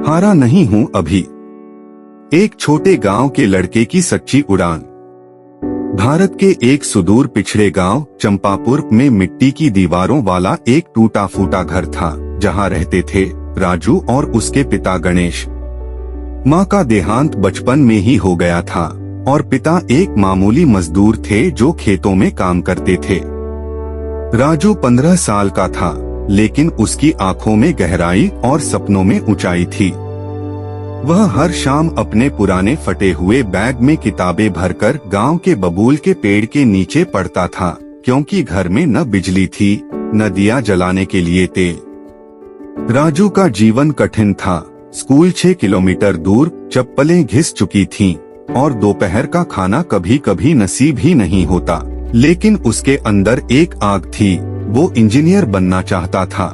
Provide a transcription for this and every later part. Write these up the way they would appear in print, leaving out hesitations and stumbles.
हारा नहीं हूँ अभी। एक छोटे गांव के लड़के की सच्ची उड़ान। भारत के एक सुदूर पिछड़े गांव चंपापुर में मिट्टी की दीवारों वाला एक टूटा फूटा घर था, जहां रहते थे राजू और उसके पिता गणेश। मां का देहांत बचपन में ही हो गया था और पिता एक मामूली मजदूर थे जो खेतों में काम करते थे। राजू 15 साल का था, लेकिन उसकी आंखों में गहराई और सपनों में ऊंचाई थी। वह हर शाम अपने पुराने फटे हुए बैग में किताबें भरकर गांव के बबूल के पेड़ के नीचे पढ़ता था, क्योंकि घर में न बिजली थी न दिया जलाने के लिए तेल। राजू का जीवन कठिन था। स्कूल 6 किलोमीटर दूर, चप्पलें घिस चुकी थीं और दोपहर का खाना कभी कभी नसीब ही नहीं होता। लेकिन उसके अंदर एक आग थी। वो इंजीनियर बनना चाहता था।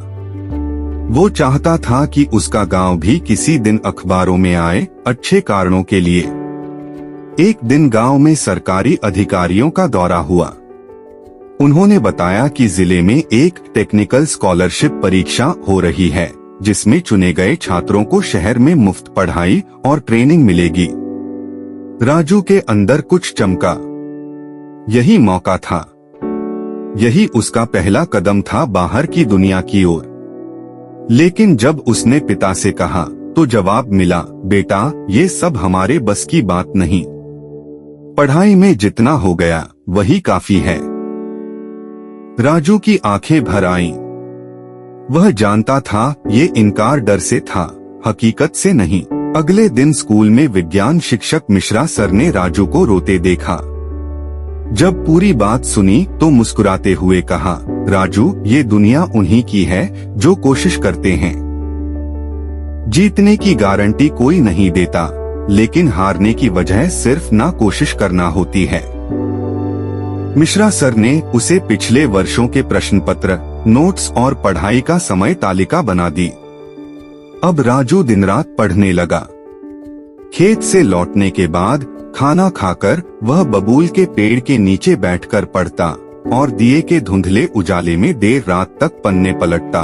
वो चाहता था कि उसका गांव भी किसी दिन अखबारों में आए, अच्छे कारणों के लिए। एक दिन गांव में सरकारी अधिकारियों का दौरा हुआ। उन्होंने बताया कि जिले में एक टेक्निकल स्कॉलरशिप परीक्षा हो रही है, जिसमें चुने गए छात्रों को शहर में मुफ्त पढ़ाई और ट्रेनिंग मिलेगी। राजू के अंदर कुछ चमका। यही मौका था। यही उसका पहला कदम था बाहर की दुनिया की ओर। लेकिन जब उसने पिता से कहा तो जवाब मिला, बेटा ये सब हमारे बस की बात नहीं। पढ़ाई में जितना हो गया वही काफी है। राजू की आंखें भर आईं। वह जानता था ये इनकार डर से था, हकीकत से नहीं। अगले दिन स्कूल में विज्ञान शिक्षक मिश्रा सर ने राजू को रोते देखा। जब पूरी बात सुनी तो मुस्कुराते हुए कहा, राजू ये दुनिया उन्हीं की है जो कोशिश करते हैं। जीतने की गारंटी कोई नहीं देता, लेकिन हारने की वजह सिर्फ ना कोशिश करना होती है। मिश्रा सर ने उसे पिछले वर्षों के प्रश्न पत्र, नोट्स और पढ़ाई का समय तालिका बना दी। अब राजू दिन रात पढ़ने लगा। खेत से लौटने के बाद खाना खाकर वह बबूल के पेड़ के नीचे बैठकर पढ़ता और दिए के धुंधले उजाले में देर रात तक पन्ने पलटता।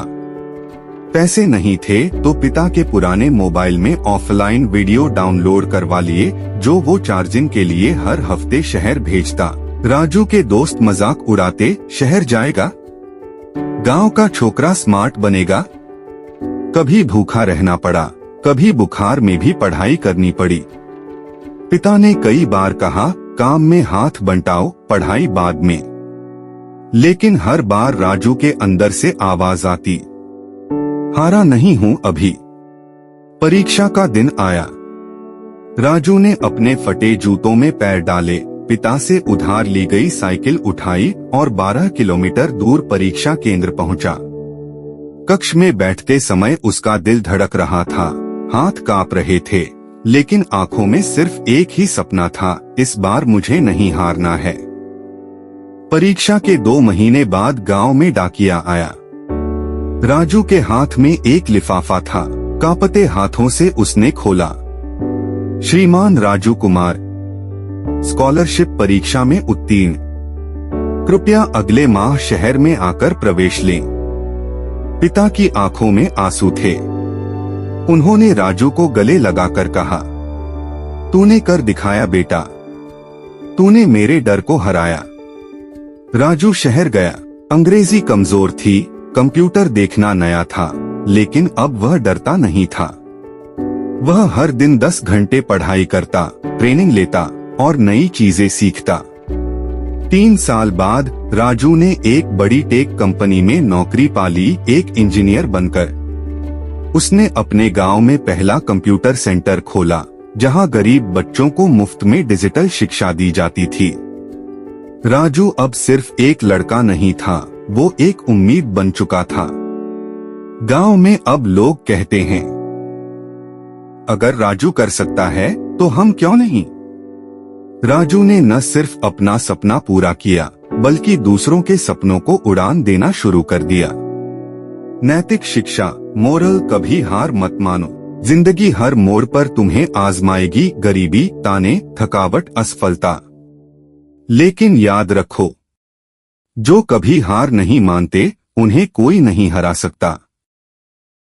पैसे नहीं थे तो पिता के पुराने मोबाइल में ऑफलाइन वीडियो डाउनलोड करवा लिए, जो वो चार्जिंग के लिए हर हफ्ते शहर भेजता। राजू के दोस्त मजाक उड़ाते, शहर जाएगा, गांव का छोकरा स्मार्ट बनेगा। कभी भूखा रहना पड़ा, कभी बुखार में भी पढ़ाई करनी पड़ी। पिता ने कई बार कहा, काम में हाथ बंटाओ, पढ़ाई बाद में। लेकिन हर बार राजू के अंदर से आवाज आती, हारा नहीं हूँ अभी। परीक्षा का दिन आया। राजू ने अपने फटे जूतों में पैर डाले, पिता से उधार ली गई साइकिल उठाई और 12 किलोमीटर दूर परीक्षा केंद्र पहुंचा। कक्ष में बैठते समय उसका दिल धड़क रहा था, हाथ कांप रहे थे, लेकिन आंखों में सिर्फ एक ही सपना था, इस बार मुझे नहीं हारना है। परीक्षा के 2 महीने बाद गांव में डाकिया आया। राजू के हाथ में एक लिफाफा था। कांपते हाथों से उसने खोला। श्रीमान राजू कुमार, स्कॉलरशिप परीक्षा में उत्तीर्ण, कृपया अगले माह शहर में आकर प्रवेश लें। पिता की आंखों में आंसू थे। उन्होंने राजू को गले लगाकर कहा, तूने कर दिखाया बेटा, तूने मेरे डर को हराया। राजू शहर गया। अंग्रेजी कमजोर थी, कंप्यूटर देखना नया था, लेकिन अब वह डरता नहीं था। वह हर दिन 10 घंटे पढ़ाई करता, ट्रेनिंग लेता और नई चीजें सीखता। 3 साल बाद राजू ने एक बड़ी टेक कंपनी में नौकरी पा ली, एक इंजीनियर बनकर। उसने अपने गांव में पहला कंप्यूटर सेंटर खोला, जहां गरीब बच्चों को मुफ्त में डिजिटल शिक्षा दी जाती थी। राजू अब सिर्फ एक लड़का नहीं था, वो एक उम्मीद बन चुका था। गांव में अब लोग कहते हैं, अगर राजू कर सकता है तो हम क्यों नहीं। राजू ने न सिर्फ अपना सपना पूरा किया, बल्कि दूसरों के सपनों को उड़ान देना शुरू कर दिया। नैतिक शिक्षा, मोरल, कभी हार मत मानो। जिंदगी हर मोड़ पर तुम्हें आजमाएगी, गरीबी, ताने, थकावट, असफलता। लेकिन याद रखो, जो कभी हार नहीं मानते उन्हें कोई नहीं हरा सकता।